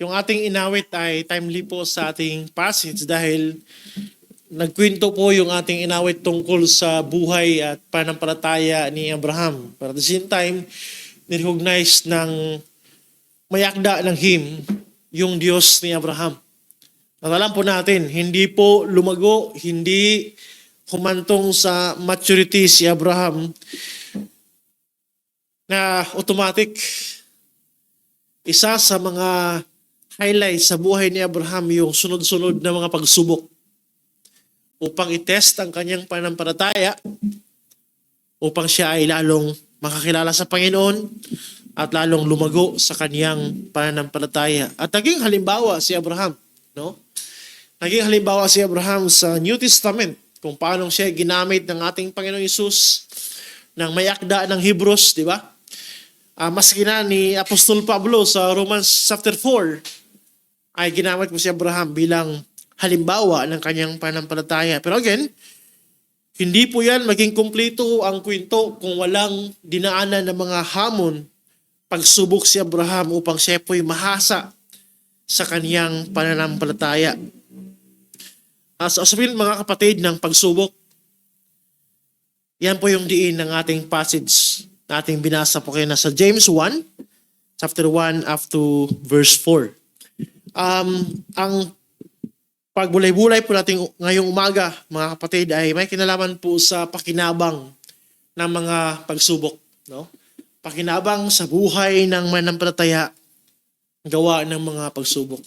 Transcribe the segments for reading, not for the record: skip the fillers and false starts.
Yung ating inawit ay timely po sa ating passage dahil nagkwento po yung ating inawit tungkol sa buhay at pananampalataya ni Abraham. But at the same time, nirecognize ng mayakda ng hymn yung Diyos ni Abraham. At alam po natin, hindi po lumago, hindi humantong sa maturity si Abraham na automatic. Isa sa mga highlight sa buhay ni Abraham yung sunod-sunod na mga pagsubok upang itest ang kanyang pananampalataya, upang siya ay lalong makakilala sa Panginoon at lalong lumago sa kanyang pananampalataya. At naging halimbawa si Abraham, no? Naging halimbawa si Abraham sa New Testament kung paano siya ginamit ng ating Panginoong Hesus ng mayakda ng Hebrews, di ba? Maski na ni Apostol Pablo sa Romans chapter 4 ay ginamit mo si Abraham bilang halimbawa ng kanyang pananampalataya. Pero again, hindi po yan maging kumpleto ang kwento kung walang dinaanan ng mga hamon, pagsubok si Abraham upang siya po'y mahasa sa kanyang pananampalataya. Sa usapin mga kapatid ng pagsubok, yan po yung diin ng ating passage na ating binasa po kayo na sa James 1, chapter 1 up to verse 4. Ang pagbulay-bulay po natin ngayong umaga, mga kapatid, ay may kinalaman po sa pakinabang ng mga pagsubok. No? Pakinabang sa buhay ng mananampalataya, gawa ng mga pagsubok.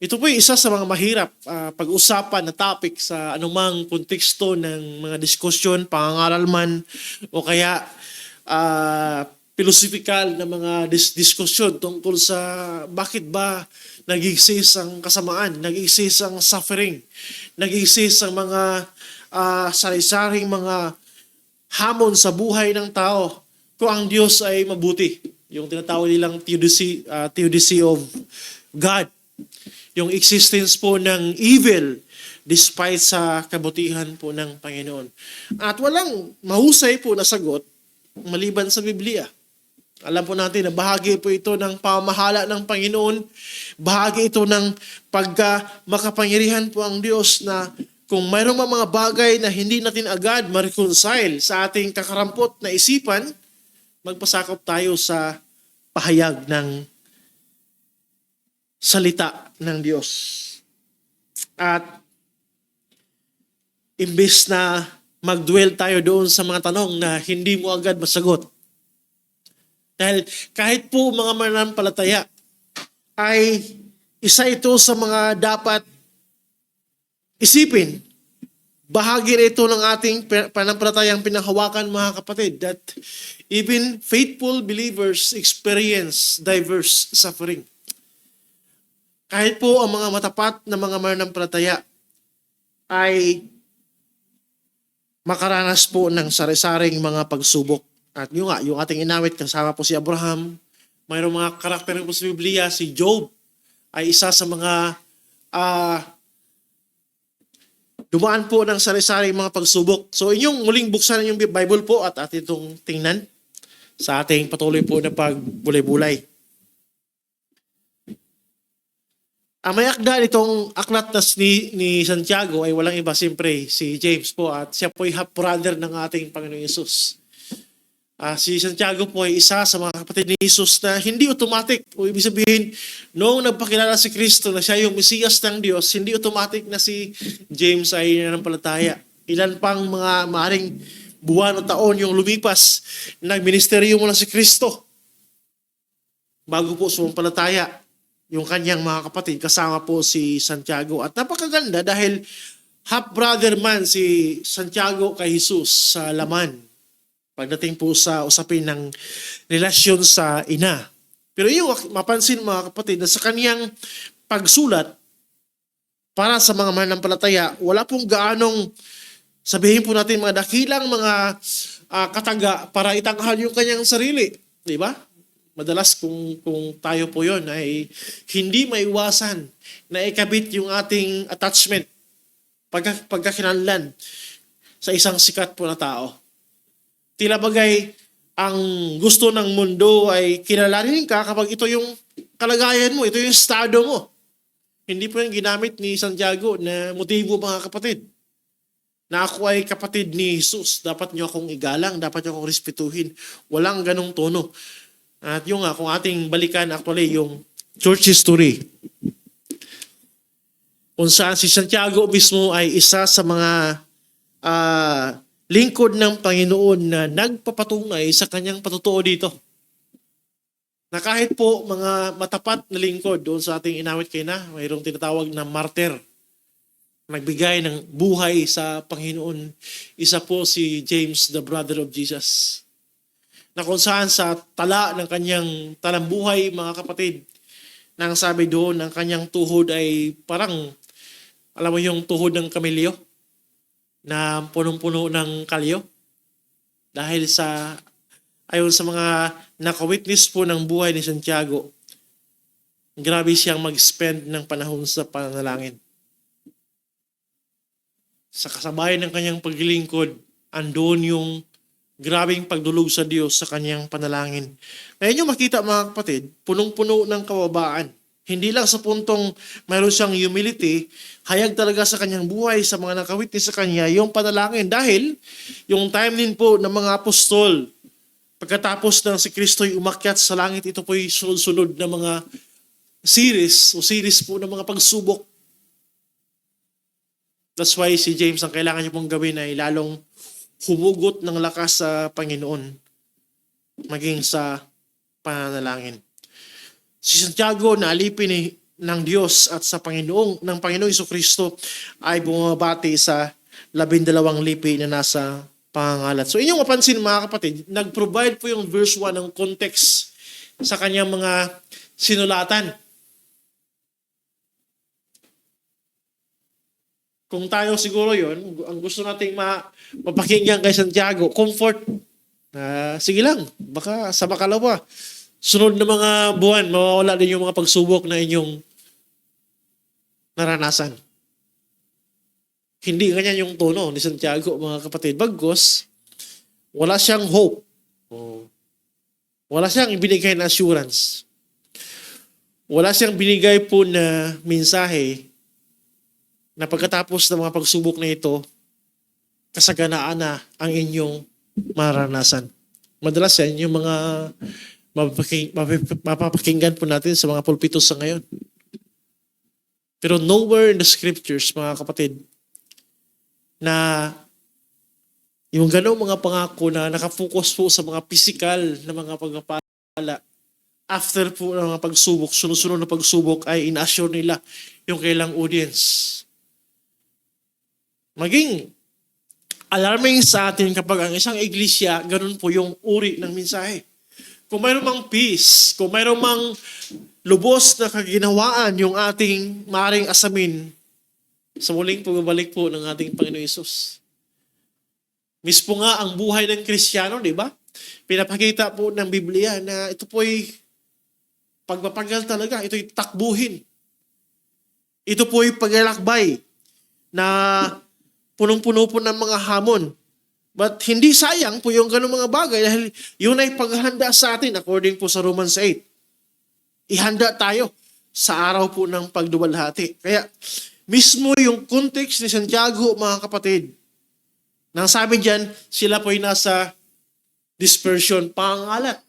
Ito po ay isa sa mga mahirap pag-usapan na topic sa anumang konteksto ng mga diskusyon, pangangaral man, o kaya philosophical na mga diskusyon tungkol sa bakit ba nag-exist ang kasamaan, nag-exist ang suffering, nag-exist ang mga sari-saring mga hamon sa buhay ng tao kung ang Diyos ay mabuti. Yung tinatawag nilang theodicy of God. Yung existence po ng evil despite sa kabutihan po ng Panginoon. At walang mahusay po na sagot maliban sa Biblia. Alam po natin na bahagi po ito ng pamahala ng Panginoon. Bahagi ito ng makapangyarihan po ang Diyos na kung mayroong mga bagay na hindi natin agad ma-reconcile sa ating kakarampot na isipan, magpasakop tayo sa pahayag ng salita ng Diyos. At imbes na mag-dwell tayo doon sa mga tanong na hindi mo agad masagot. Dahil kahit po mga mananampalataya ay isa ito sa mga dapat isipin. Bahagi ito ng ating pananampalatayang pinahawakan, mga kapatid, that even faithful believers experience diverse suffering. Kahit po ang mga matapat na mga mananampalataya ay makaranas po ng sari-saring mga pagsubok. At yung ating inawit, kasama po si Abraham. Mayroong mga karakter po sa Biblia, si Job ay isa sa mga dumaan po ng sari-saring mga pagsubok. So inyong muling buksan yung Bible po at itong tingnan sa ating patuloy po na pagbulay-bulay. Ang may akda nitong aklat ni Santiago ay walang iba, siyempre si James po, at siya po ay half-brother ng ating Panginoong Hesus. Si Santiago po ay isa sa mga kapatid ni Jesus na hindi automatic, o ibig sabihin, noong nagpakilala si Kristo na siya yung Mesiyas ng Diyos, hindi automatic na si James ay nananampalataya. Ilan pang mga maaaring buwan o taon yung lumipas, nagministeryo mo na si Kristo bago po sumampalataya yung kanyang mga kapatid, kasama po si Santiago. At napakaganda dahil half-brother man si Santiago kay Jesus sa laman, pagdating po sa usapin ng relasyon sa ina. Pero yung mapansin, mga kapatid, na sa kaniyang pagsulat para sa mga mananampalataya, wala pong gaanong, sabihin po natin, mga dakilang mga kataga para itanghal yung kanyang sarili. Di ba? Madalas kung tayo po yon ay hindi maiwasan na ikabit yung ating attachment, pagkakinanlan sa isang sikat po na tao. Tila bagay ang gusto ng mundo ay kilalanin ka kapag ito yung kalagayan mo, ito yung estado mo. Hindi po yung ginamit ni Santiago na motibo, mga kapatid. Na ako ay kapatid ni Jesus. Dapat nyo akong igalang, dapat nyo akong respetuhin. Walang ganong tono. At yung nga, kung ating balikan actually yung church history, kung saan si Santiago mismo ay isa sa mga lingkod ng Panginoon na nagpapatunay sa kanyang patutuo dito. Na kahit po mga matapat na lingkod doon sa ating inawit kay na, mayroong tinatawag na martyr, nagbigay ng buhay sa Panginoon. Isa po si James, the brother of Jesus. Na kung saan sa tala ng kanyang talambuhay, mga kapatid, nang sabi doon, ang kanyang tuhod ay parang, alam mo yung tuhod ng kamilyo, na punong-puno ng kalyo. Dahil sa, ayon sa mga nakawitness po ng buhay ni Santiago, grabe siyang mag-spend ng panahon sa pananalangin. Sa kasabayan ng kanyang paglilingkod, andun yung grabing pagdulog sa Diyos sa kanyang panalangin. Ngayon yung makita, mga kapatid, punong-puno ng kababaan. Hindi lang sa puntong mayroon siyang humility, hayag talaga sa kanyang buhay, sa mga nakawitness sa kanya, yung panalangin. Dahil yung time din po ng mga apostol, pagkatapos ng si Kristo'y umakyat sa langit, ito po'y sunod-sunod na mga series po ng mga pagsubok. That's why si James, ang kailangan niyo pong gawin ay lalong humugot ng lakas sa Panginoon, maging sa pananalangin. Si Santiago na alipin ng Diyos at sa Panginoong Jesucristo ay bumabati sa 12 lipi na nasa pangangalat. So inyong mapansin, mga kapatid, nag-provide po yung verse 1 ng context sa kanyang mga sinulatan. Kung tayo siguro yon, ang gusto nating mapakinggan kay Santiago, comfort. Sige lang, baka sa makalawa, sunod na mga buwan, mawawala din yung mga pagsubok na inyong naranasan. Hindi ganyan yung tono ni Santiago, mga kapatid. Bagkus, wala siyang hope. Wala siyang ibinigay na assurance. Wala siyang binigay po na mensahe na pagkatapos ng mga pagsubok na ito, kasaganaan na ang inyong maranasan. Madalas yan, yung mga mapapakinggan po natin sa mga pulpitos sa ngayon. Pero nowhere in the scriptures, mga kapatid, na yung gano'ng mga pangako na nakafocus po sa mga physical na mga pagpapala, after po ng mga pagsubok, sunod-sunod na pagsubok, ay ina-assure nila yung kailang audience. Maging alarming sa atin kapag ang isang iglesia, ganun po yung uri ng mensahe. Kung mayroon mang peace, kung mayroon mang lubos na kaginawaan yung ating maring asamin sa muling pagbabalik po ng ating Panginoon Hesus. Mismo nga ang buhay ng Kristiyano, di ba? Pinapakita po ng Biblia na ito po'y pagpapagal talaga, ito'y takbuhin. Ito po'y paglalakbay na punong-puno po ng mga hamon. But hindi sayang po yung ganung mga bagay dahil yun ay paghahanda sa atin according po sa Romans 8. Ihanda tayo sa araw po ng pagduwalhati. Kaya mismo yung context ni Santiago, mga kapatid, nang sabi dyan, sila po ay nasa dispersion, pangalat.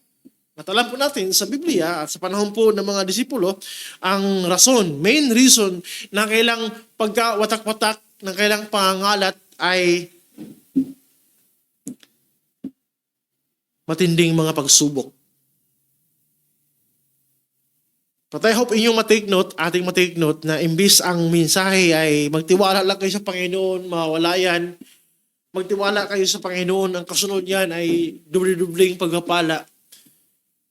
At alam po natin sa Biblia at sa panahon po ng mga disipulo, ang rason, main reason na kailang pagkawatak-watak, ng kailang pangalat ay matinding mga pagsubok. But I hope inyong ating matake note na imbis ang mensahe ay magtiwala lang kayo sa Panginoon, mawala yan. Magtiwala kayo sa Panginoon, ang kasunod yan ay dubli-dubling pagpapala.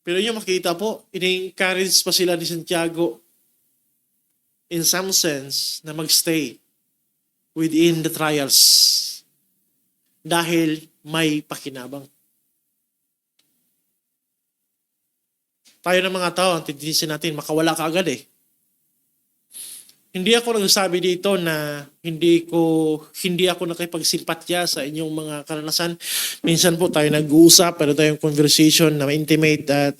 Pero inyong makita po, in-encourage pa sila ni Santiago in some sense na magstay within the trials dahil may pakinabang. Tayo ng mga tao, ang titinisin natin, makawala ka agad eh. Hindi ako nagsasabi dito na hindi ako nakipagsimpatya sa inyong mga karanasan. Minsan po tayo nag-uusap, pero tayong conversation na intimate at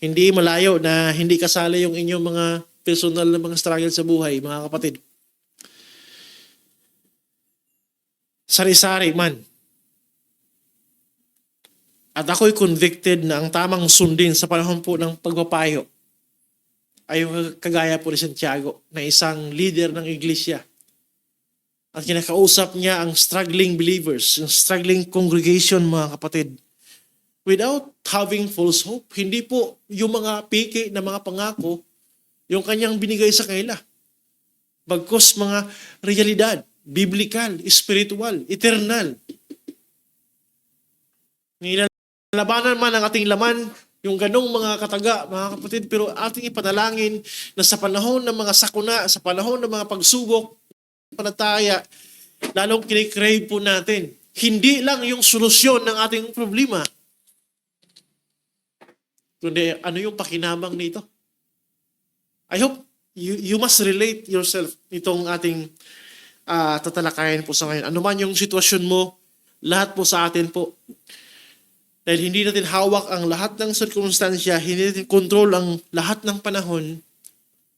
hindi malayo na hindi kasali yung inyong mga personal na mga struggle sa buhay, mga kapatid. Sari-sari man. At ako'y convicted na ang tamang sundin sa panahon po ng pagpapayo ay yung kagaya po ni Santiago na isang leader ng iglesia. At kinakausap niya ang struggling believers, yung struggling congregation, mga kapatid. Without having false hope. Hindi po yung mga piki na mga pangako yung kanyang binigay sa kanila. Bagkus mga realidad, biblical, spiritual, eternal. Nilalabanan man ang ating laman, yung ganong mga kataga, mga kapatid, pero ating ipanalangin na sa panahon ng mga sakuna, sa panahon ng mga pagsubok, panataya, lalong kinikrave po natin. Hindi lang yung solusyon ng ating problema, kundi ano yung pakinabang nito. I hope you must relate yourself itong ating tatalakayan po sa ngayon. Ano man yung sitwasyon mo, lahat po sa atin po. Dahil hindi natin hawak ang lahat ng sirkumstansya, hindi natin control ang lahat ng panahon,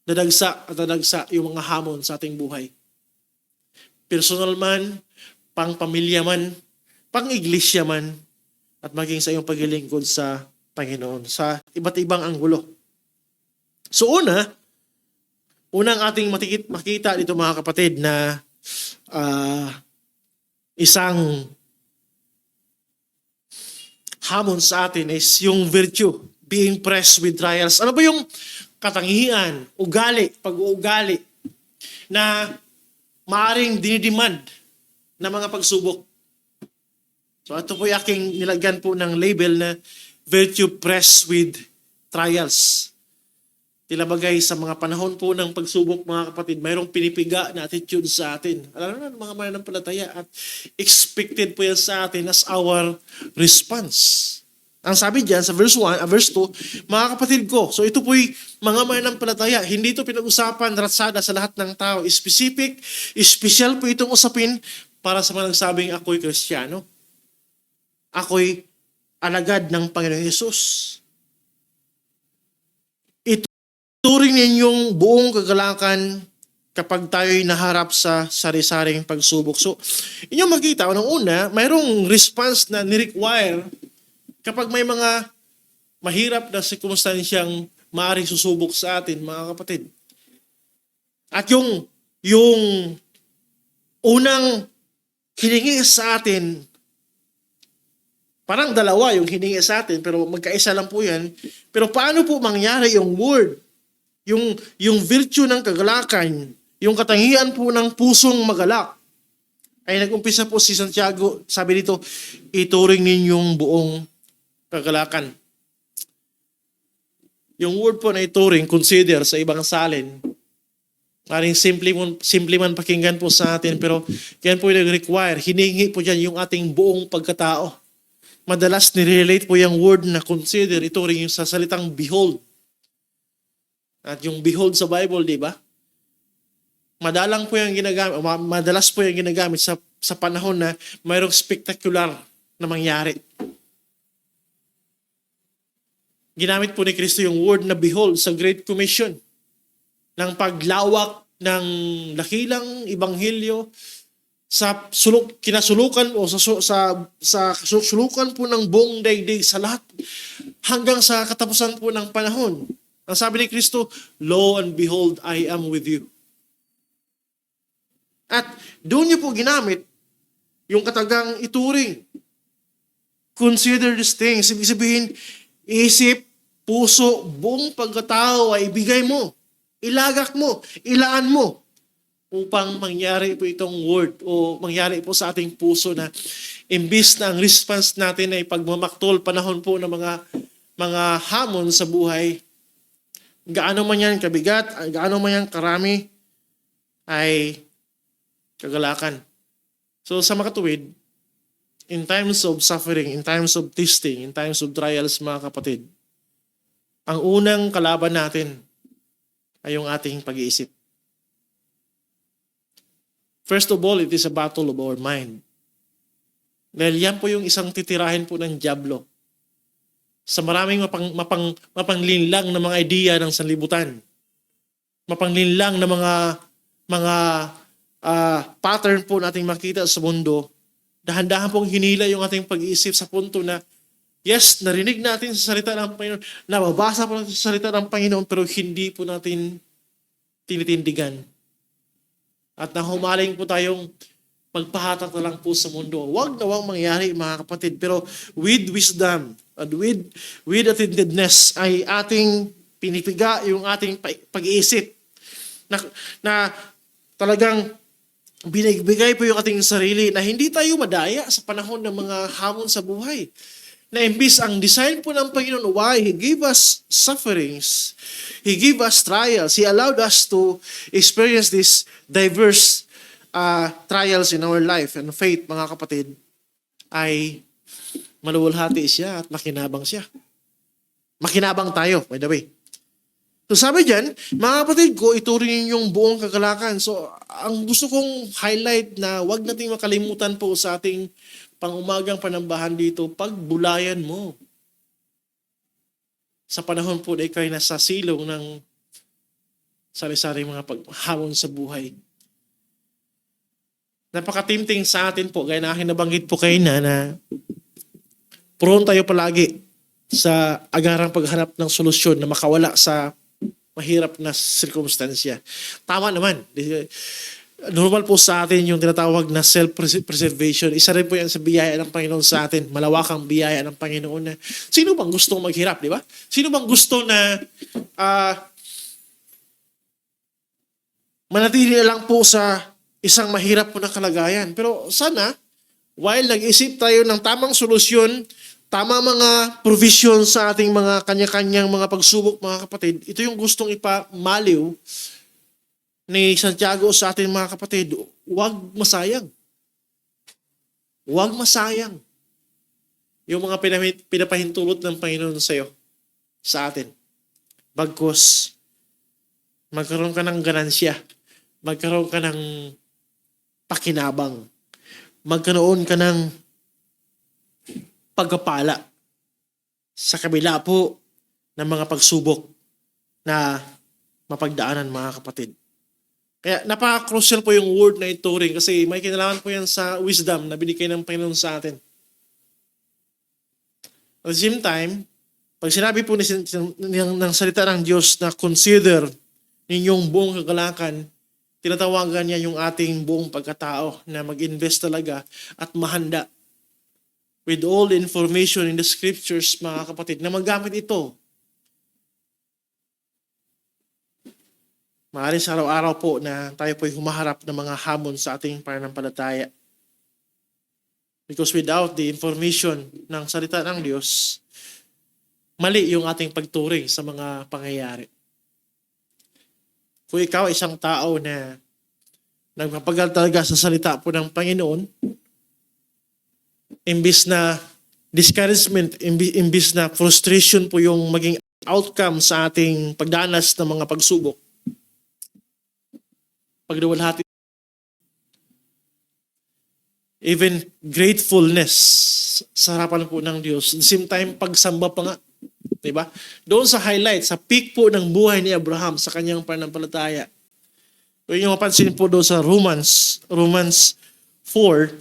dadagsa at dadagsa yung mga hamon sa ating buhay. Personal man, pang-pamilya man, pang-iglesia man, at maging sa iyong paglilingkod sa Panginoon, sa iba't ibang anggulo. So unang ating makita dito, mga kapatid, na isang hamon sa atin is yung virtue, being pressed with trials. Ano ba yung katangian, ugali, pag-uugali na maaring dinidemand na mga pagsubok? So ito po yung aking nilagyan po ng label na virtue pressed with trials. Tila bagay sa mga panahon po ng pagsubok, mga kapatid, mayroong pinipiga na attitude sa atin. Alam na, mga mananampalataya, at expected po yan sa atin as our response. Ang sabi diyan sa verse 1, verse 2, mga kapatid ko, so ito po'y mga mananampalataya, hindi ito pinag-usapan ratsada sa lahat ng tao. Specific, special po itong usapin para sa mga nagsabing ako'y Kristiyano. Ako'y alagad ng Panginoong Hesus. Turing ninyong buong kagalakan kapag tayo'y naharap sa sari-saring pagsubok. So, inyong makita, unang-una, mayroong response na ni-require kapag may mga mahirap na sirkumstansyang maaaring susubok sa atin, mga kapatid. At yung unang hiningi sa atin, parang dalawa yung hiningi sa atin, pero magkaisa lang po yan. Pero paano po mangyari yung word? Yung virtue ng kagalakan, yung katangian po ng pusong magalak, ay nag-umpisa po si Santiago, sabi dito, ituring ninyong buong kagalakan. Yung word po na ituring, consider sa ibang salin, maring simple man pakinggan po sa atin, pero yan po yung nag-require, hiningi po dyan yung ating buong pagkatao. Madalas nirelate po yung word na consider, ituring yung sa salitang behold. At yung behold sa Bible, di ba? Madalas po yung ginagamit sa panahon na mayroong spectacular na mangyari. Ginamit po ni Kristo yung word na behold sa Great Commission ng paglawak ng dakilang ebanghelyo sa kinasulukan o sa sulukan po ng buong daigdig sa lahat hanggang sa katapusan po ng panahon. Ang sabi ni Kristo, lo and behold, I am with you. At doon niyo po ginamit yung katagang ituring. Consider these things. Ibig sabihin, isip, puso, buong pagkatao ay ibigay mo. Ilagak mo, ilaan mo upang mangyari po itong word o mangyari po sa ating puso na imbis na ang response natin ay pagmamaktol panahon po ng mga hamon sa buhay, gaano man yan kabigat, gaano man yan karami, ay kagalakan. So sa makatuwid, in times of suffering, in times of testing, in times of trials, mga kapatid, ang unang kalaban natin ay yung ating pag-iisip. First of all, it is a battle of our mind. Dahil yan po yung isang titirahin po ng dyablo sa maraming mapanglinlang na mga idea ng sanlibutan. Mapanglinlang na mga pattern po nating makita sa mundo. Dahan-dahan pong hinila yung ating pag-iisip sa punto na yes, narinig natin sa salita ng Panginoon, nababasa po natin sa salita ng Panginoon, pero hindi po natin tinitindigan. At nahumaling po tayong magpahatak na lang po sa mundo. Huwag nawang mangyari, mga kapatid. Pero with wisdom and with attentiveness ay ating pinipiga yung ating pag-iisip na talagang binigbigay po yung ating sarili na hindi tayo madaya sa panahon ng mga hamon sa buhay. Na imbis ang design po ng Panginoon, why He gave us sufferings, He gave us trials, He allowed us to experience this diverse trials in our life and faith, mga kapatid, ay maluwalhati siya at makinabang siya. Makinabang tayo, by the way. So sabi dyan, mga kapatid ko, ituring yung buong kagalakan. So ang gusto kong highlight na wag nating makalimutan po sa ating pang-umagang panambahan dito, pagbulayan mo. Sa panahon po na ikaw ay nasa silong ng sari-sari mga paghamon sa buhay. Napakatimting sa atin po, gaya na aking nabanggit po kayo na prone tayo palagi sa agarang paghanap ng solusyon na makawala sa mahirap na sirkumstansya. Tama naman. Normal po sa atin yung tinatawag na self-preservation. Isa rin po yan sa biyaya ng Panginoon sa atin. Malawakang biyaya ng Panginoon na sino bang gustong maghirap, di ba? Sino bang gusto na manatili na lang po sa isang mahirap po na kalagayan. Pero sana, while nag-isip tayo ng tamang solusyon, tama mga provision sa ating mga kanya-kanyang mga pagsubok, mga kapatid, ito yung gustong ipamaliw ni Santiago sa ating mga kapatid, huwag masayang. Huwag masayang yung mga pinapahintulot ng Panginoon sa iyo, sa atin. Bagkus, magkaroon ka ng ganansya, magkaroon ka ng pakinabang, magkaroon ka ng pagkapala sa kabila po ng mga pagsubok na mapagdaanan, mga kapatid. Kaya napaka-crucial po yung word na ituring kasi may kinalaman po yan sa wisdom na binigay ng Panginoon sa atin. At the same time, pag sinabi po ng salita ng Diyos na consider ninyong buong kagalakan, tinatawagan niya yung ating buong pagkatao na mag-invest talaga at mahanda with all the information in the scriptures, mga kapatid, na magamit ito. Maaaring sa araw-araw po na tayo po'y humaharap ng mga hamon sa ating pananampalataya. Because without the information ng salita ng Diyos, mali yung ating pagturing sa mga pangyayari. Kung ikaw ay isang tao na nagpapagal talaga sa salita po ng Panginoon, imbis na discouragement, imbis na frustration po yung maging outcome sa ating pagdanas ng mga pagsubok, pagduwalhati, even gratefulness sa harapan po ng Diyos. At the same time, pagsamba pa nga. Diba? Doon sa highlight, sa peak po ng buhay ni Abraham sa kanyang pananampalataya. Kung yung mapansin po doon sa Romans 4,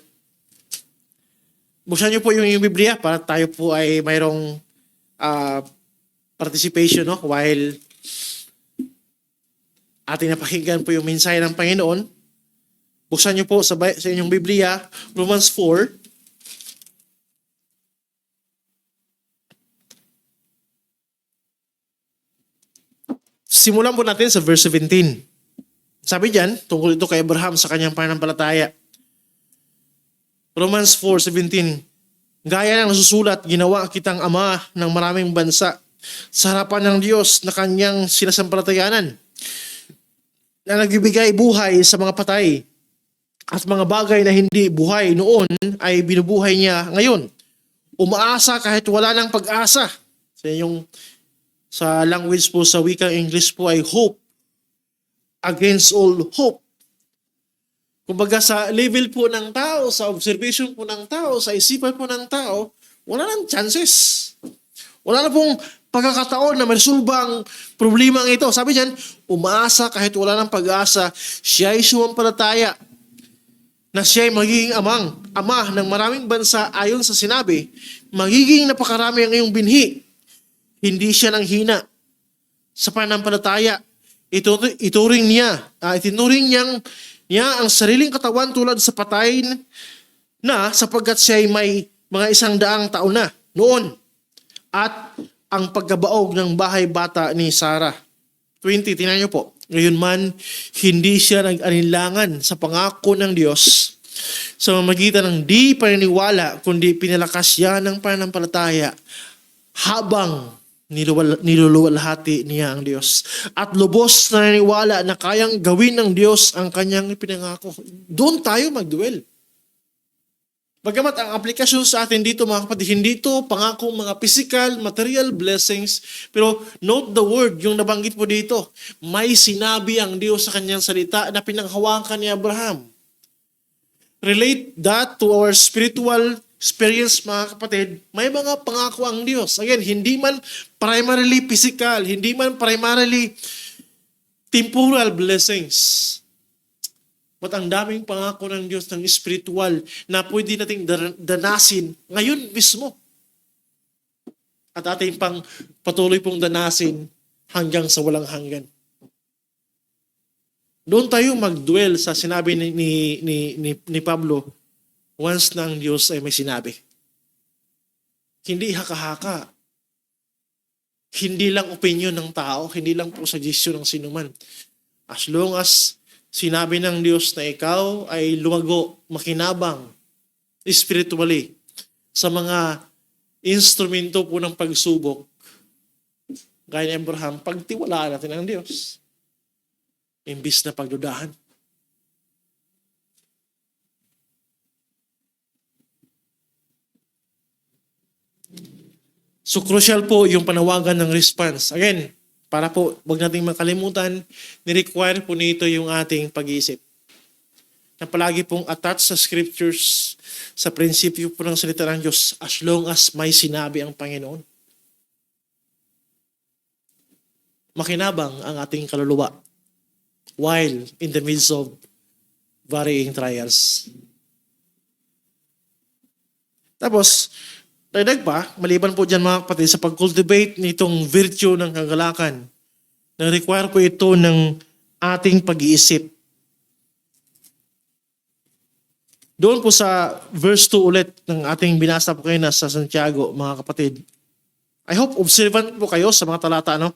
buksan niyo po yung Biblia para tayo po ay mayroong participation, no? While ating napakinggan po yung mensahe ng Panginoon. Buksan niyo po sa inyong Biblia, Romans 4. Simulan po natin sa verse 17. Sabi diyan, tungkol ito kay Abraham sa kanyang pananampalataya. Romans 4:17. Gaya ng nasusulat, ginawa kitang ama ng maraming bansa sa harapan ng Diyos na kanyang sinasampalatayanan, na nagbibigay buhay sa mga patay at mga bagay na hindi buhay noon ay binubuhay niya ngayon. Umaasa kahit wala ng pag-asa. Sa language po, sa wikang English po ay hope against all hope. Kumbaga sa level po ng tao, sa observation po ng tao, sa isipan po ng tao, wala nang chances. Wala na pong pagkakataon na maresolbang problema ang ito. Sabi diyan, umaasa kahit wala ng pag-asa, siya ay sumampalataya na siya ay magiging ama ng maraming bansa ayon sa sinabi, magiging napakarami ang iyong binhi. Hindi siya nang hina sa pananampalataya. Itinuring niya ang sariling katawan tulad sa patay na sapagkat siya ay may mga 100 taon na noon. At ang pagkabaog ng bahay bata ni Sarah. 20, tingnan niyo po. Ngayon man, hindi siya nag-alinlangan sa pangako ng Diyos sa mamagitan ng di paniniwala, kundi pinalakas siya ng pananampalataya habang niluluwalhati niya ang Diyos. At lubos na naniniwala na kayang gawin ng Diyos ang kanyang ipinangako. Doon tayo mag-dwell. Bagamat ang aplikasyon sa atin dito mga kapatid, hindi ito pangako mga physical, material blessings, pero note the word, yung nabanggit po dito, may sinabi ang Diyos sa kanyang salita na pinanghawakan ni Abraham. Relate that to our spiritual experience mga kapatid, may mga pangako ang Diyos. Again, hindi man primarily physical, hindi man primarily temporal blessings. But ang daming pangako ng Diyos ng spiritual na pwede nating danasin ngayon mismo. At ating pang patuloy pong danasin hanggang sa walang hanggan. Doon tayo mag-dwell sa sinabi ni Pablo, once na ang Diyos ay may sinabi. Hindi haka-haka. Hindi lang opinion ng tao, hindi lang po suggestion ng sinuman. As long as sinabi ng Diyos na ikaw ay lumago, makinabang, spiritually, sa mga instrumento po ng pagsubok, gaya ni Abraham, pagtiwalaan natin ang Diyos. Imbis na pagdudahan. So crucial po yung panawagan ng response. Again, para po, wag nating makalimutan, ni-require po nito yung ating pag-iisip. Na palagi pong attached sa scriptures, sa prinsipyo po ng salita ng Diyos, as long as may sinabi ang Panginoon. Makinabang ang ating kaluluwa while in the midst of varying trials. Tapos, dagdag pa, maliban po dyan mga kapatid, sa pag-cultivate nitong virtue ng kagalakan, na-require po ito ng ating pag-iisip. Doon po sa verse 2 ulit ng ating binasa po kayo na sa Santiago, mga kapatid. I hope observant po kayo sa mga talata, no?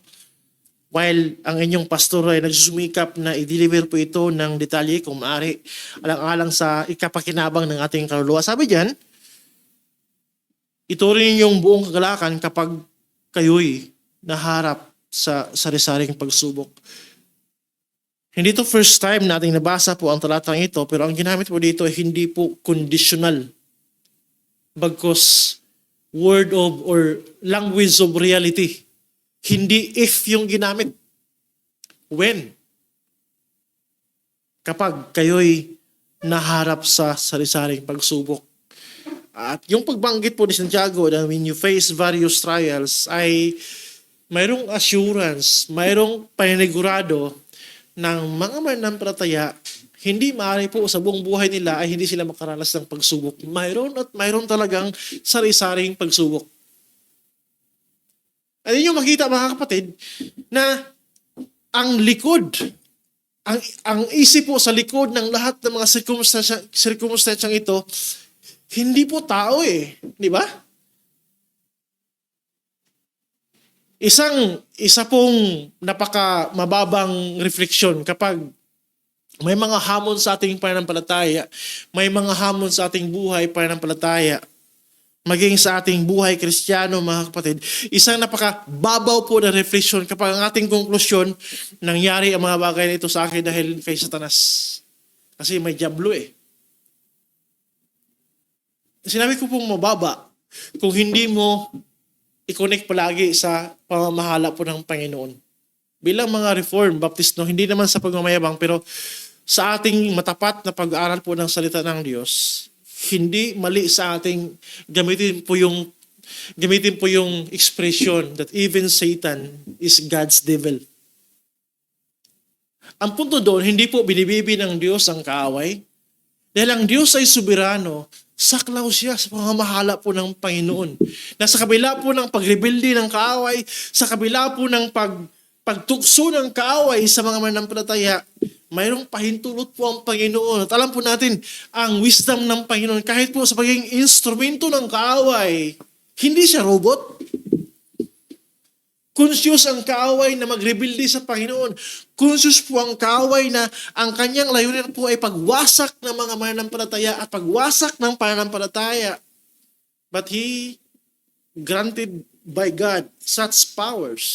While ang inyong pastor ay nagsusumikap na i-deliver po ito ng detalye kung maaari, alang-alang sa ikapakinabang ng ating kaluluwa. Sabi diyan, ito rin yung buong kagalakan kapag kayo'y naharap sa sari-saring pagsubok. Hindi to first time nating nabasa po ang talatang ito, pero ang ginamit po dito ay hindi po conditional. Bagkus word of or language of reality. Hindi if yung ginamit. When? Kapag kayo'y naharap sa sari-saring pagsubok. At yung pagbanggit po ni Santiago na when you face various trials ay mayroong assurance, mayroong paninigurado ng mga mananampalataya, hindi maaari po sa buong buhay nila ay hindi sila makaranas ng pagsubok. Mayroon talagang sari-saring pagsubok. At yun yung makita mga kapatid na ang likod, ang isip po sa likod ng lahat ng mga circumstansyang ito, hindi po tao eh. Di ba? Isa pong napaka mababang refleksyon kapag may mga hamon sa ating pananampalataya, may mga hamon sa ating buhay pananampalataya, maging sa ating buhay Kristiyano mga kapatid, isang napaka-babaw po na refleksyon kapag ang ating konklusyon, nangyari ang mga bagay na ito sa akin dahil kay Satanas. Kasi may diablo eh. Sinabi ko pong mababa kung hindi mo i-connect palagi sa pamamahala po ng Panginoon. Bilang mga Reformed Baptist, no, hindi naman sa pagmamayabang, pero sa ating matapat na pag-aaral po ng salita ng Diyos, hindi mali sa ating gamitin po yung expression that even Satan is God's devil. Ang punto doon, hindi po binibibi ng Diyos ang kaaway. Dahil ang Diyos ay soberano, saklaw siya sa pamamahala po ng Panginoon. Na sa kabila po ng pagrebelde ng kaaway, sa kabila po ng pagtukso ng kaaway sa mga mananampalataya, mayroong pahintulot po ang Panginoon. At alam po natin, ang wisdom ng Panginoon, kahit po sa pagiging instrumento ng kaaway, hindi siya robot. Conscious ang kaaway na magrebelde sa Panginoon. Conscious po ang kaaway na ang kanyang layunin po ay pagwasak ng mga mananampalataya at pagwasak ng pananampalataya. But he granted by God such powers.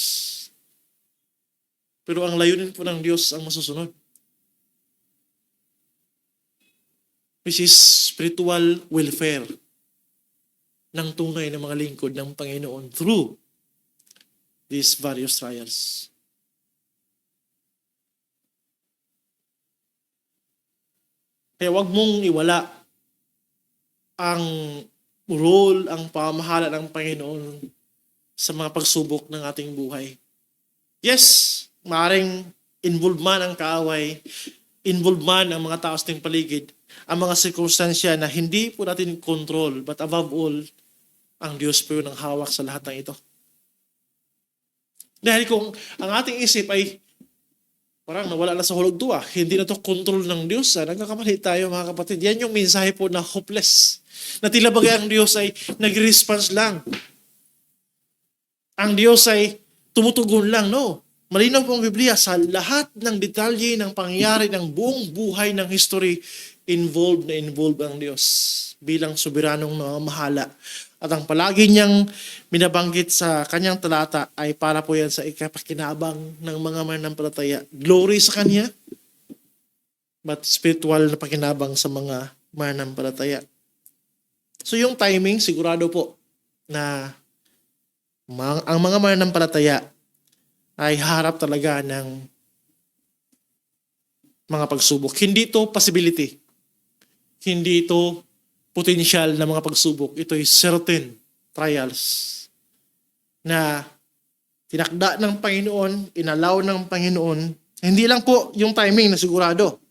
Pero ang layunin po ng Diyos ang masusunod, which is spiritual welfare ng tunay na mga lingkod ng Panginoon through these various trials. Kaya huwag mong iwala ang role, ang pamahala ng Panginoon sa mga pagsubok ng ating buhay. Yes, maaaring involved man ang kaaway, involved man ang mga tao sa ating paligid, ang mga sirkunstansya na hindi po natin control, but above all, ang Diyos po yung hawak sa lahat ng ito. Dahil kung ang ating isip ay parang nawala na sa hulog duwa, hindi na to control ng Diyos, nagkakamali tayo mga kapatid. Yan yung mensahe po na hopeless. Na tila bagay ang Diyos ay nag-response lang. Ang Diyos ay tumutugon lang. No. Malinaw po ang Biblia sa lahat ng detalye ng pangyayari ng buong buhay ng history, involved ang Diyos bilang soberanong namamahala. At ang palagi niyang binabanggit sa kanyang talata ay para po yan sa ikapakinabang ng mga mananampalataya. Glory sa Kanya, but spiritual na pakinabang sa mga mananampalataya. So yung timing, sigurado po na ang mga mananampalataya ay harap talaga ng mga pagsubok. Hindi ito possibility. Hindi ito potential na mga pagsubok. Ito ay certain trials na tinakda ng Panginoon, inalaw ng Panginoon. Hindi lang po yung timing na sigurado.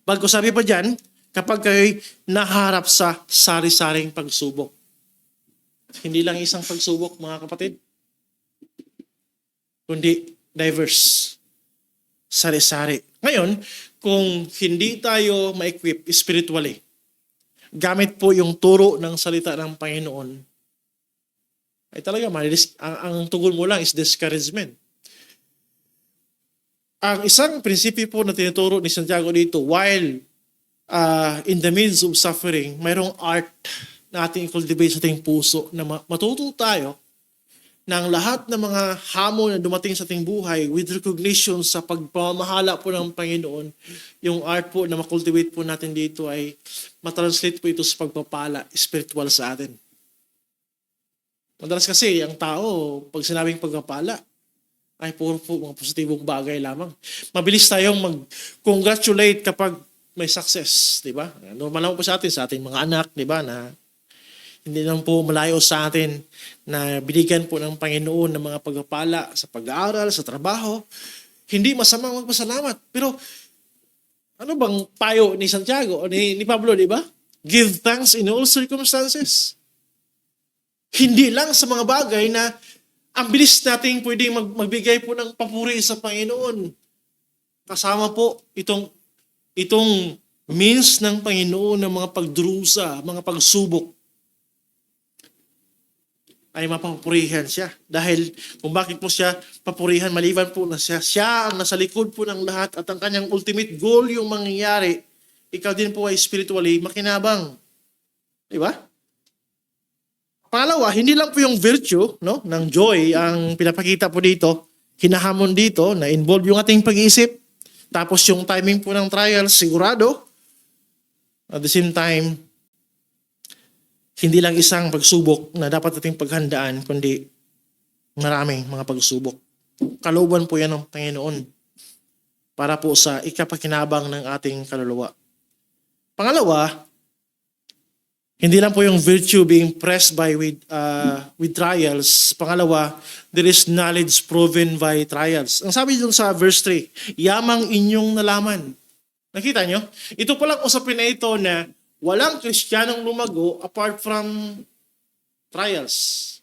Bago sabi pa dyan, kapag kayo'y naharap sa sari-saring pagsubok. Hindi lang isang pagsubok, mga kapatid, kundi diverse. Sari-sari. Ngayon, kung hindi tayo ma-equip spiritually, gamit po yung turo ng salita ng Panginoon, ay talaga, ang tugon mo lang is discouragement. Ang isang prinsipyo po na tinuturo ni Santiago dito, while in the midst of suffering, mayroong art na ating cultivate sa ating puso na matuto tayo ng lahat ng mga hamon na dumating sa ating buhay with recognition sa pagpamahala po ng Panginoon. Yung art po na makultivate po natin dito ay matranslate po ito sa pagpapala spiritual sa atin. Madalas kasi ang tao, pag sinabing pagpapala, ay puro po mga positibong bagay lamang. Mabilis tayong mag-congratulate kapag may success, di ba? Normal lang po sa ating mga anak, di ba, na hindi lang po malayo sa atin na binigyan po ng Panginoon ng mga pagpapala sa pag-aaral, sa trabaho. Hindi masamang magpasalamat. Pero ano bang payo ni Santiago o ni Pablo, di ba? Give thanks in all circumstances. Hindi lang sa mga bagay na ang bilis nating pwedeng magbigay po ng papuri sa Panginoon. Kasama po itong means ng Panginoon ng mga pagdurusa, mga pagsubok, ay mapapurihan siya. Dahil kung bakit po siya papurihan, maliban po na siya ang nasa likod po ng lahat at ang kanyang ultimate goal yung mangyayari, ikaw din po ay spiritually makinabang. Di ba? Pangalawa, hindi lang po yung virtue ng joy ang pinapakita po dito, hinahamon dito, na involve yung ating pag-iisip, tapos yung timing po ng trial, sigurado. At the same time, hindi lang isang pagsubok na dapat nating paghandaan, kundi maraming mga pagsubok. Kalooban po yan ng Panginoon. para po sa ikapakinabang ng ating kaluluwa. Pangalawa, hindi lang po yung virtue being pressed by with trials. Pangalawa, there is knowledge proven by trials. Ang sabi dito sa verse 3, yamang inyong nalaman. Nakita nyo? Ito palang usapin na ito na walang Kristiyanong lumago apart from trials.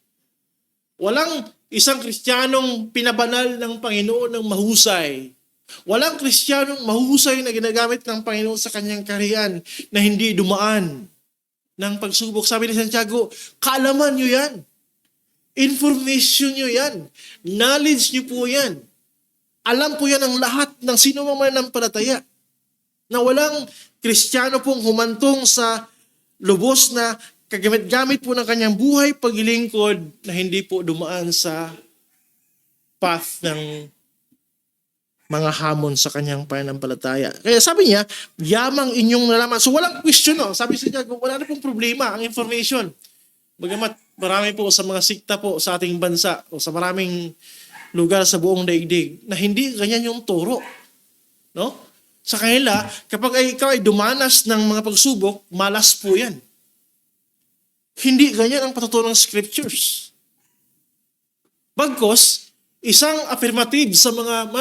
Walang isang Kristiyanong pinabanal ng Panginoon ng mahusay. Walang Kristiyanong mahusay na ginagamit ng Panginoon sa kanyang kaharian na hindi dumaan ng pagsubok. Sabi ni Santiago, kaalaman nyo yan. Information nyo yan. Knowledge nyo po yan. Alam po yan ang lahat ng sino man mananampalataya. Na walang Kristiyano pong humantong sa lubos na kagamit-gamit po ng kanyang buhay paglilingkod na hindi po dumaan sa path ng mga hamon sa kanyang pananampalataya. Kaya sabi niya, yamang inyong nalaman. So walang question, no? Sabi sa niya, wala na pong problema ang information. Bagamat marami po sa mga sikta po sa ating bansa o sa maraming lugar sa buong daigdig na hindi ganyan yung turo. No? Sa kanila, kapag ikaw ay dumanas ng mga pagsubok, malas po yan. Hindi ganyan ang patutunan ng scriptures. Bagkos, isang affirmative sa mga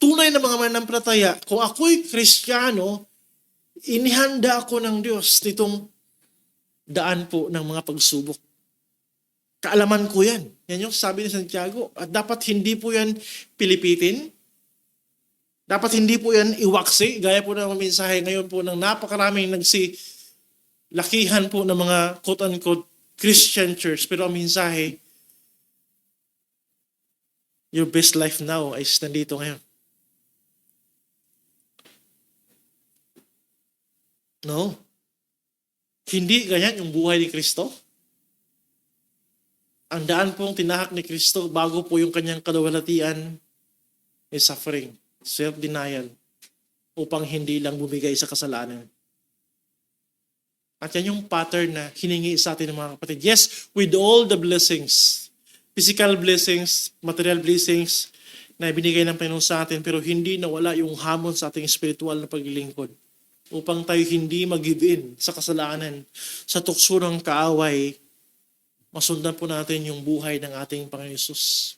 tunay na mga mananampalataya, kung ako'y Kristiyano, inihanda ako ng Diyos nitong daan po ng mga pagsubok. Kaalaman ko yan. Yan yung sabi ni Santiago. At dapat hindi po yan pilipitin. Dapat hindi po yan iwaksi. Gaya po ng mensahe ngayon po ng napakaraming lakihan po ng mga quote-unquote Christian church. Pero ang mensahe, your best life now ay nandito ngayon. No. Hindi ganyan yung buhay ni Kristo. Ang daan pong tinahak ni Kristo bago po yung kanyang kaluwalhatian is suffering, self-denial, upang hindi lang bumigay sa kasalanan. At yan yung pattern na hiningi sa atin ng mga kapatid. Yes, with all the blessings, physical blessings, material blessings na ibinigay ng Panginoon sa atin, pero hindi nawala yung hamon sa ating spiritual na paglilingkod upang tayo hindi mag-give in sa kasalanan, sa tukso ng kaaway, masundan po natin yung buhay ng ating Panginoon Hesus.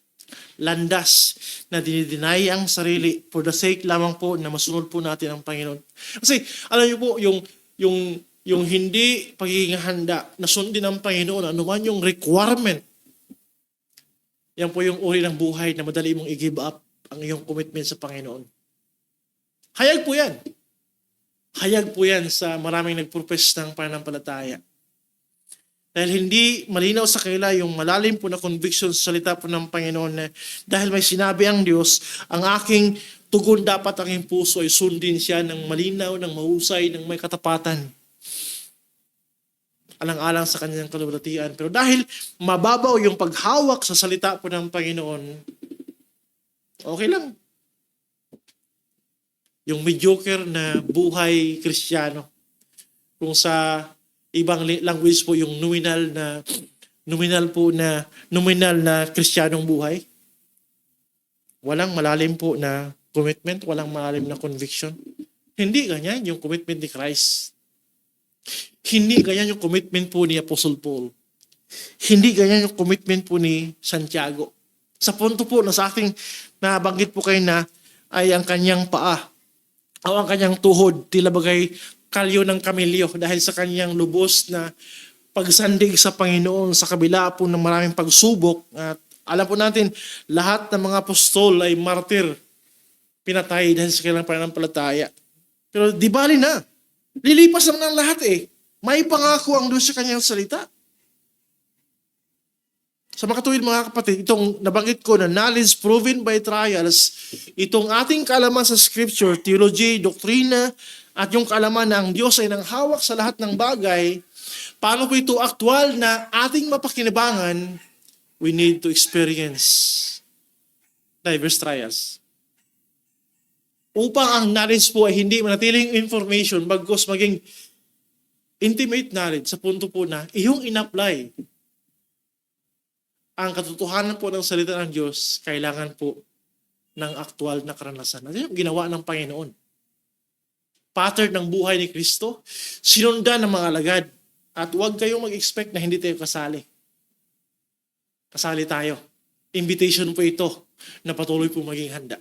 Landas na dinideny ang sarili for the sake lamang po na masunod po natin ang Panginoon. Kasi alam niyo po, yung hindi pagiging handa na sundin ng Panginoon, anuman yung requirement, yan po yung uri ng buhay na madali mong i-give up ang iyong commitment sa Panginoon. Hayag po yan. Hayag po yan sa maraming nagprofess ng pananampalataya. Dahil hindi malinaw sa kanila yung malalim po na conviction sa salita po ng Panginoon na dahil may sinabi ang Diyos, ang aking tugon dapat ang aking puso ay sundin siya ng malinaw, ng mahusay, ng may katapatan. Alang-alang sa kanyang kaluwalhatian. Pero dahil mababaw yung paghawak sa salita po ng Panginoon, okay lang. Yung mediocre na buhay Kristiyano. Kung sa ibang language po yung nominal na Kristiyanong buhay. Walang malalim po na commitment, walang malalim na conviction. Hindi ganyan yung commitment ni Christ. Hindi ganyan yung commitment po ni Apostle Paul. Hindi ganyan yung commitment po ni Santiago. Sa punto po na sa ating nabanggit po kayo na ay ang kanyang paa o ang kanyang tuhod tila bagay kalyo ng kamilyo dahil sa kanyang lubos na pagsandig sa Panginoon sa kabila po ng maraming pagsubok. At alam po natin, lahat ng mga apostol ay martir, pinatay dahil sa kanilang pananampalataya. Pero di bali na. Lilipas naman ang lahat eh. May pangako ang Diyos sa kanyang salita. Sa makatuwid mga kapatid, itong nabanggit ko na knowledge proven by trials, itong ating kaalaman sa scripture, theology, doktrina, at yung kaalaman na ang Diyos ay nanghawak sa lahat ng bagay, paano po ito aktual na ating mapakinabangan, we need to experience diverse trials. Upang ang knowledge po ay hindi manatiling information, bagkus maging intimate knowledge sa punto po na iyong in-apply ang katotohanan po ng salita ng Diyos, kailangan po ng aktual na karanasan. Ano yung ginawa ng Panginoon? Pattern ng buhay ni Kristo, sinundan ng mga alagad. At huwag kayong mag-expect na hindi tayo kasali. Kasali tayo. Invitation po ito na patuloy po maging handa.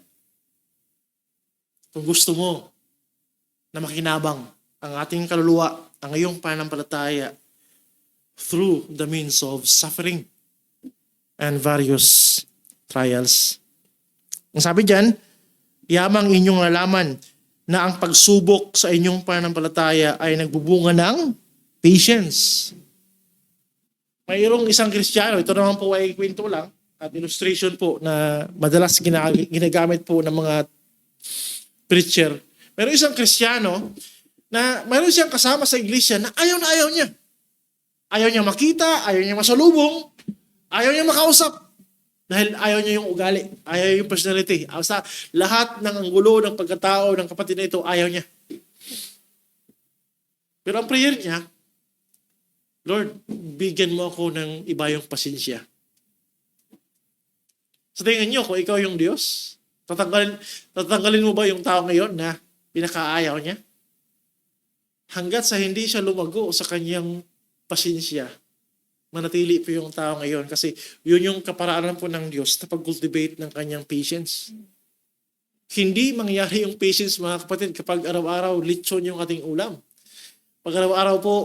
Kung gusto mo na makinabang ang ating kaluluwa, ang iyong pananampalataya through the means of suffering and various trials. Ang sabi diyan, yamang inyong nalaman na ang pagsubok sa inyong pananampalataya ay nagbubunga ng patience. Mayroong isang Kristiyano, ito naman po ay kwento lang at illustration po na madalas ginagamit po ng mga preacher. Mayroong isang Kristiyano na mayroon siyang kasama sa iglesia na ayaw niya. Ayaw niya makita, ayaw niya masalubong, ayaw niya makausap. Dahil ayaw niya yung ugali, ayaw yung personality. Sa lahat ng anggulo ng pagkatao ng kapatid na ito, ayaw niya. Pero ang prayer niya, Lord, bigyan mo ako ng iba yung pasensya. Sa tingin niyo, kung ikaw yung Diyos, tatanggalin mo ba yung tao ngayon na pinakaayaw niya? Hanggat sa hindi siya lumago sa kanyang pasensya, manatili po yung tao ngayon kasi yun yung kaparaanan po ng Diyos na pag-cultivate ng kanyang patience. Hindi mangyari yung patience, mga kapatid, kapag araw-araw lechon yung ating ulam. Pag araw-araw po,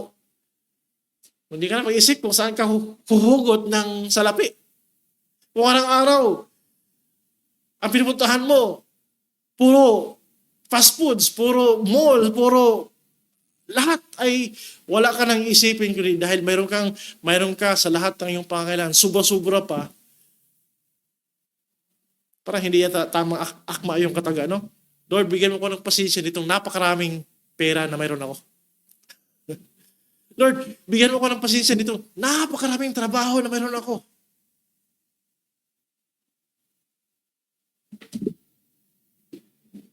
hindi ka na mag-isip kung saan ka huhugot ng salapi. Kung araw-araw, ang pinupuntahan mo, puro fast foods, puro mall, puro lahat ay wala ka nang isipin kundi dahil mayroon ka sa lahat ng iyong pangangailangan, sobra-sobra pa. Para hindi yata tamang akma yung kataga, no? Lord, bigyan mo ko ng pasensya nitong napakaraming pera na mayroon ako. Lord, bigyan mo ko ng pasensya nitong napakaraming trabaho na mayroon ako.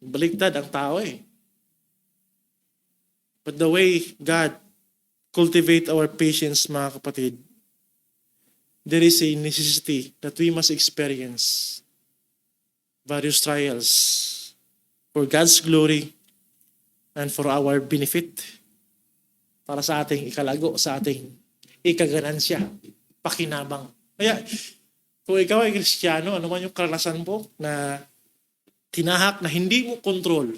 Baligtad ang tao eh. But the way God cultivate our patience, mga kapatid, there is a necessity that we must experience various trials for God's glory and for our benefit, para sa ating ikalago, sa ating ikaganansya, pakinabang. Kaya, kung ikaw ay Kristiyano, ano man yung karanasan mo na tinahak na hindi mo kontrol,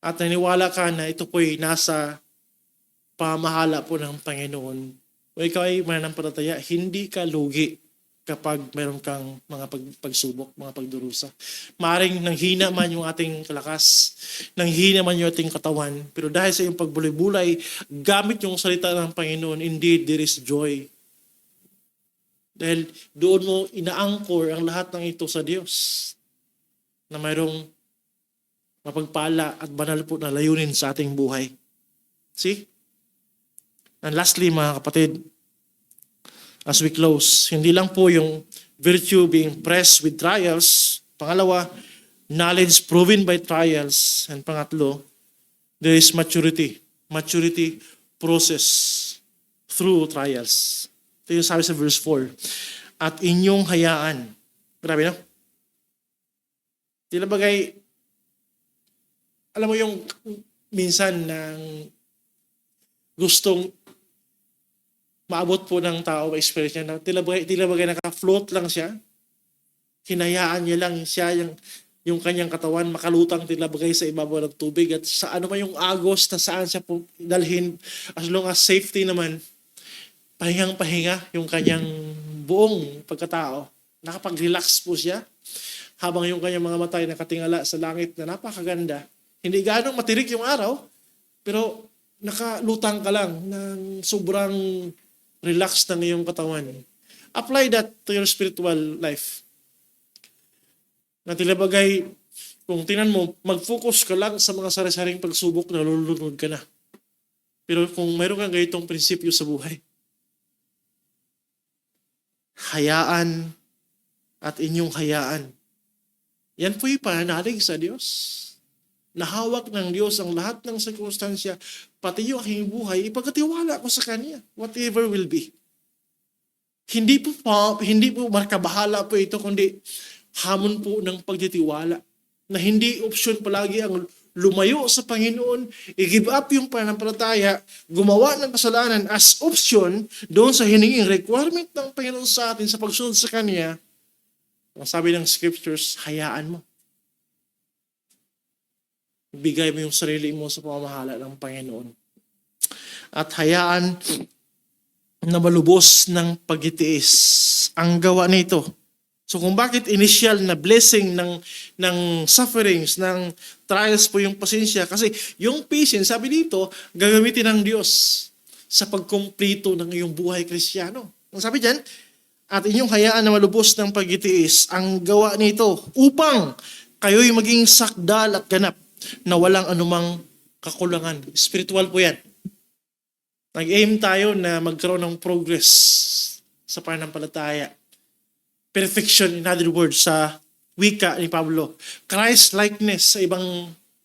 at naniwala ka na ito po'y nasa pamahala po ng Panginoon, o ikaw ay mananampalataya, hindi ka lugi kapag meron kang mga pagsubok, mga pagdurusa. Maaring nanghina man yung ating kalakas, nanghina man yung ating katawan, pero dahil sa iyong pagbulay-bulay, gamit yung salita ng Panginoon, indeed there is joy. Dahil doon mo ina-anchor ang lahat ng ito sa Diyos, na mayroong mapagpala at banal po na layunin sa ating buhay. See? And lastly, mga kapatid, as we close, hindi lang po yung virtue being pressed with trials. Pangalawa, knowledge proven by trials. And pangatlo, there is maturity. Maturity process through trials. Ito yung sabi sa verse 4. At inyong hayaan. Grabe, no? Tila bagay, alam mo yung minsan ng gustong maabot po ng tao, experience niya, na tila bagay naka-float lang siya. Hinayaan niya lang siya, yung kanyang katawan makalutang tila bagay sa ibabaw ng tubig at sa ano man yung agos na saan siya po dalhin, as long as safety naman, pahingang-pahinga yung kanyang buong pagkatao. Nakapag-relax po siya habang yung kanyang mga mata ay nakatingala sa langit na napakaganda. Hindi ganong matirik yung araw, pero nakalutang ka lang ng sobrang relaxed ng iyong katawan. Apply that to your spiritual life. Na tila bagay, kung tinan mo, mag-focus ka lang sa mga sari-saring pagsubok na lulunod ka na. Pero kung mayroon kang ganitong prinsipyo sa buhay, hayaan at inyong hayaan. Yan po yung pananalig sa Diyos. Nahawak ng Diyos ang lahat ng sirkunstansya, pati yung aking buhay, ipagkatiwala ko sa Kanya, whatever will be. Hindi po markabahala po ito, kundi hamon po ng pagtitiwala. Na hindi option palagi ang lumayo sa Panginoon, i-give up yung pananampalataya, gumawa ng kasalanan as option doon sa hininging requirement ng Panginoon sa atin sa pagsunod sa Kanya. Ang sabi ng scriptures, hayaan mo. Ibigay mo yung sarili mo sa pamamahala ng Panginoon. At hayaan na malubos ng pagtitiis ang gawa nito. So kung bakit initial na blessing ng sufferings, ng trials po yung pasensya, kasi yung patience, sabi dito, gagamitin ng Diyos sa pagkumpleto ng iyong buhay Kristiyano. Ang sabi diyan, at inyong hayaan na malubos ng pagtitiis ang gawa nito upang kayo'y maging sakdal at ganap na walang anumang kakulangan. Spiritual po yan. Nag-aim tayo na magkaroon ng progress sa pananampalataya. Perfection, in other words, sa wika ni Pablo. Christ-likeness sa ibang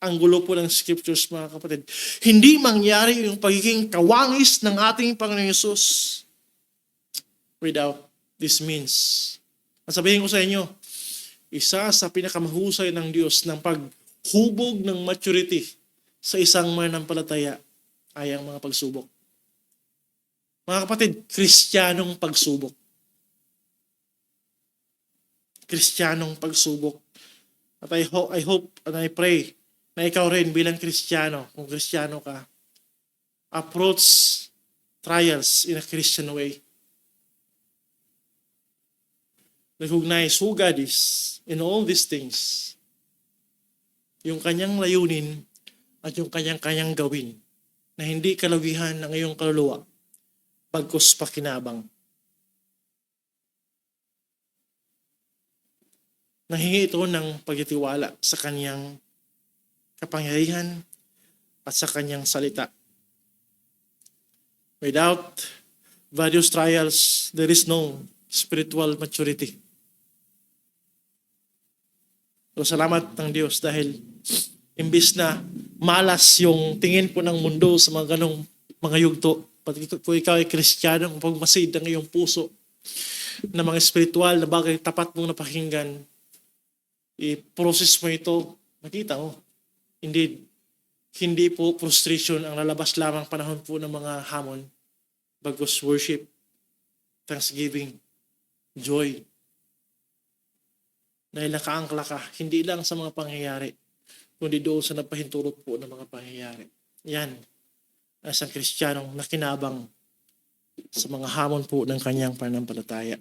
anggulo po ng scriptures, mga kapatid. Hindi mangyari yung pagiging kawangis ng ating Panginoon Yesus without this means. At sabihin ko sa inyo, isa sa pinakamahusay ng Diyos ng paghubog ng maturity sa isang mananampalataya ay ang mga pagsubok. Mga kapatid, Kristiyanong pagsubok. Kristiyanong pagsubok. At I hope and I pray na ikaw rin bilang Kristiyano, kung Kristiyano ka, approach trials in a Christian way. Recognize who God is in all these things. Yung kanyang layunin at yung kanyang gawin na hindi kalawihan ng iyong kaluluwa pagkus pakinabang. Nanghingi ito ng pagtitiwala sa kanyang kapangyarihan at sa kanyang salita. Without various trials, there is no spiritual maturity. So, salamat ng Diyos dahil imbis na malas yung tingin po ng mundo sa mga ganong mga yugto, pati kung ikaw ay Kristiyano, kung pagmasid ang iyong puso na mga spiritual na bagay tapat mong napakinggan, i-process mo ito, makita mo. Indeed, hindi po frustration ang lalabas lamang panahon po ng mga hamon, bagos worship, thanksgiving, joy. Dahil nakaangkla ka, hindi lang sa mga pangyayari, kundi doon sa napahintulot po ng mga pangyayari. Yan, ang isang Kristiyanong nakinabang sa mga hamon po ng kanyang pananampalataya.